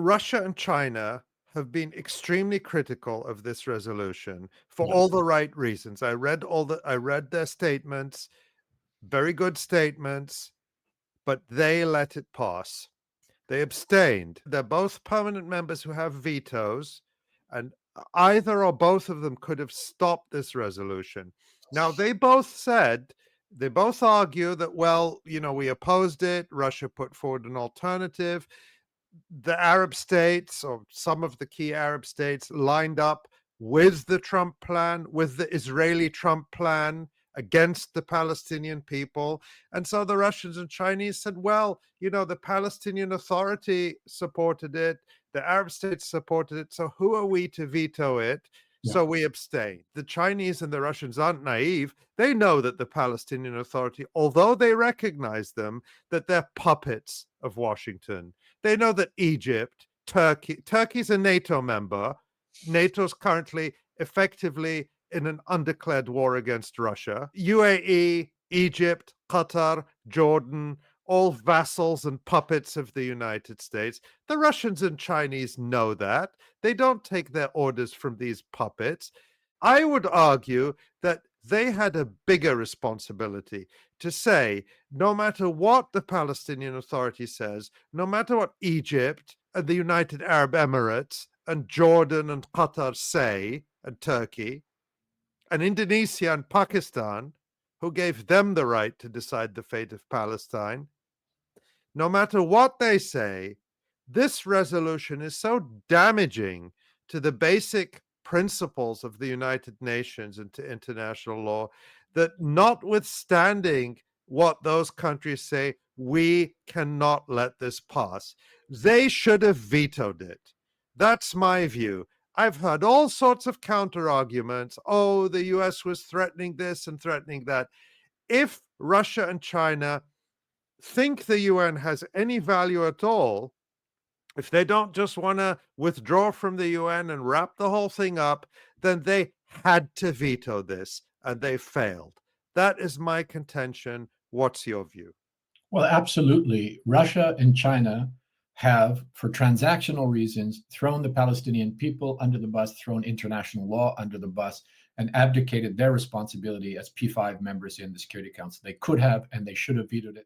Russia and China have been extremely critical of this resolution for Yeah. all the right reasons. I read their statements, very good statements, but they let it pass. They abstained. They're both permanent members who have vetoes, and either or both of them could have stopped this resolution. Now, they both argue that, well, we opposed it. Russia put forward an alternative. The Arab states, or some of the key Arab states, lined up with the Trump plan, with the Israeli Trump plan against the Palestinian people. And so the Russians and Chinese said, well, the Palestinian Authority supported it, the Arab states supported it, so who are we to veto it? Yeah. So we abstain. The Chinese and the Russians aren't naive. They know that the Palestinian Authority, although they recognize them, that they're puppets of Washington. They know that Turkey's a NATO member. NATO's currently effectively in an undeclared war against Russia. UAE, Egypt, Qatar, Jordan, all vassals and puppets of the United States. The Russians and Chinese know that. They don't take their orders from these puppets. I would argue that they had a bigger responsibility to say, no matter what the Palestinian Authority says, no matter what Egypt and the United Arab Emirates and Jordan and Qatar say, and Turkey, and Indonesia and Pakistan, who gave them the right to decide the fate of Palestine, no matter what they say, this resolution is so damaging to the basic principles of the United Nations and to international law that, notwithstanding what those countries say, we cannot let this pass. They should have vetoed it. That's my view. I've heard all sorts of counter arguments. Oh, the US was threatening this and threatening that. If Russia and China think the UN has any value at all, if they don't just want to withdraw from the UN and wrap the whole thing up, then they had to veto this and they failed. That is my contention. What's your view? Well, absolutely. Russia and China have, for transactional reasons, thrown the Palestinian people under the bus, thrown international law under the bus, and abdicated their responsibility as P5 members in the Security Council. They could have and they should have vetoed it.